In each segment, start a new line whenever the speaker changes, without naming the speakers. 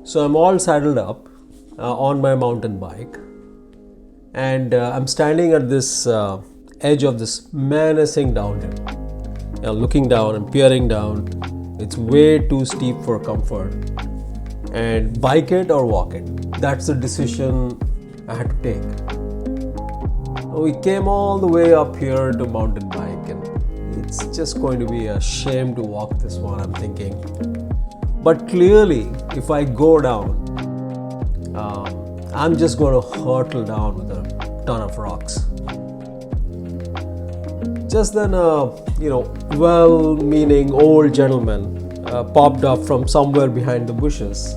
So I'm all saddled up on my mountain bike, and I'm standing at this edge of this menacing downhill. Looking down and peering down, it's way too steep for comfort. And bike it or walk it? That's the decision I had to take. We came all the way up here to mountain bike, and it's just going to be a shame to walk this one, I'm thinking. But clearly, if I go down, I'm just going to hurtle down with a ton of rocks. Just then, well-meaning old gentleman popped up from somewhere behind the bushes,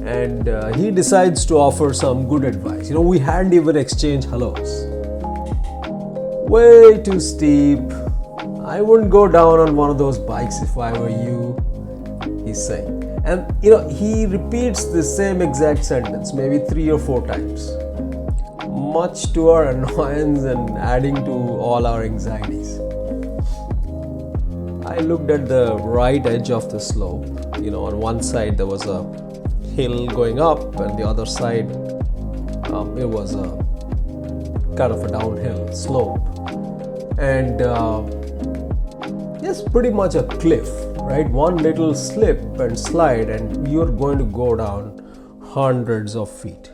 and he decides to offer some good advice. We hadn't even exchanged hellos. Way too steep. I wouldn't go down on one of those bikes if I were you, he's saying. And he repeats the same exact sentence maybe 3 or 4 times, much to our annoyance and adding to all our anxieties. I looked at the right edge of the slope. On one side there was a hill going up, and the other side it was a kind of a downhill slope, and yes, pretty much a cliff, right? One little slip and slide and you're going to go down hundreds of feet.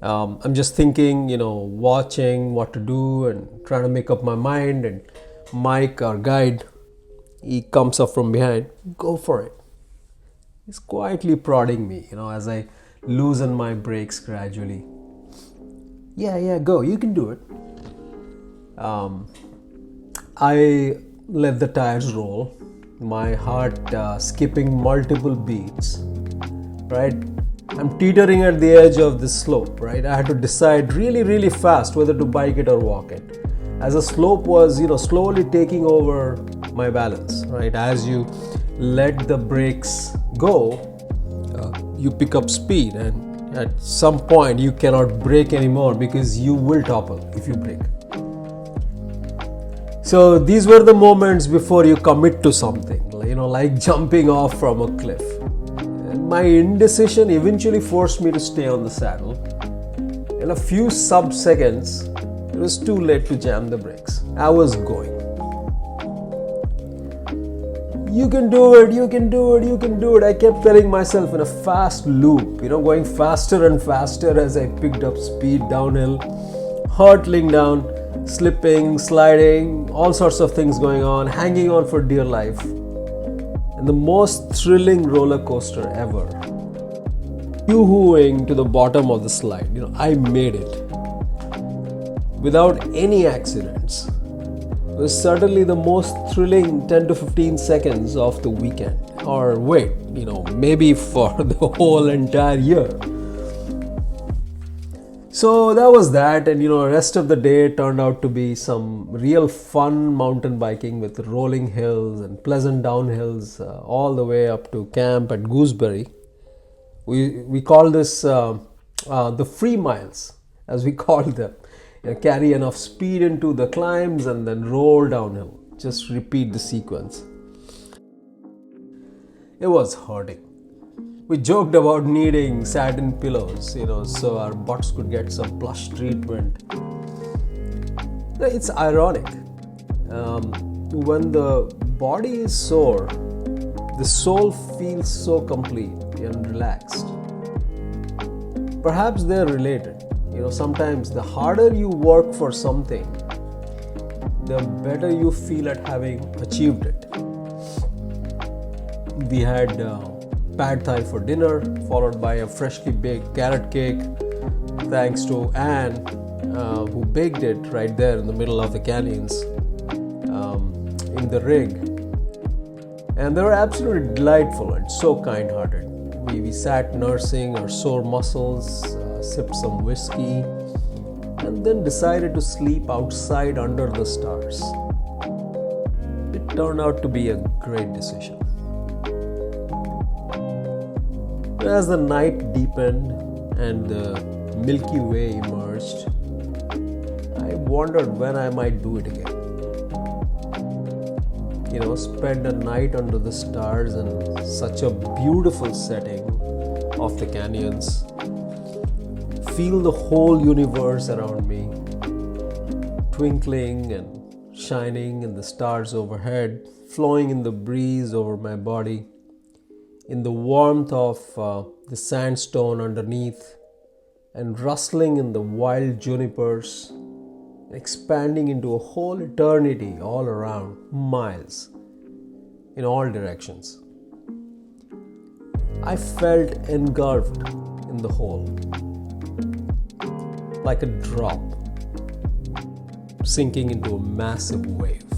I'm just thinking, watching what to do and trying to make up my mind, and Mike, our guide, he comes up from behind. Go for it. He's quietly prodding me, as I loosen my brakes gradually. Yeah, go, you can do it. I let the tires roll, my heart skipping multiple beats, right? I'm teetering at the edge of this slope, right? I had to decide really, really fast whether to bike it or walk it, as the slope was, slowly taking over my balance, right? As you let the brakes go, you pick up speed, and at some point you cannot brake anymore because you will topple if you brake. So these were the moments before you commit to something, like jumping off from a cliff. And my indecision eventually forced me to stay on the saddle. In a few sub-seconds, it was too late to jam the brakes. I was going. You can do it, you can do it, you can do it. I kept telling myself in a fast loop, going faster and faster as I picked up speed downhill, hurtling down, slipping, sliding, all sorts of things going on, hanging on for dear life. And the most thrilling roller coaster ever. Yoo-hooing to the bottom of the slide. I made it. Without any accidents. It was certainly the most thrilling 10 to 15 seconds of the weekend. Or wait, maybe for the whole entire year. So that was that, and rest of the day turned out to be some real fun mountain biking with rolling hills and pleasant downhills all the way up to camp at Gooseberry. We call this the free miles, as we call them. Carry enough speed into the climbs and then roll downhill. Just repeat the sequence. It was hurting. We joked about needing satin pillows, so our butts could get some plush treatment. It's ironic. When the body is sore, the soul feels so complete and relaxed. Perhaps they're related. Sometimes the harder you work for something, the better you feel at having achieved it. We had pad thai for dinner, followed by a freshly baked carrot cake, thanks to Anne, who baked it right there in the middle of the canyons, in the rig. And they were absolutely delightful and so kind-hearted. We sat nursing our sore muscles, sipped some whiskey, and then decided to sleep outside under the stars. It turned out to be a great decision. As the night deepened and the Milky Way emerged, I wondered when I might do it again. spend a night under the stars in such a beautiful setting of the canyons. Feel the whole universe around me, twinkling and shining in the stars overhead, flowing in the breeze over my body, in the warmth of the sandstone underneath, and rustling in the wild junipers, expanding into a whole eternity all around, miles in all directions. I felt engulfed in the whole, like a drop sinking into a massive wave.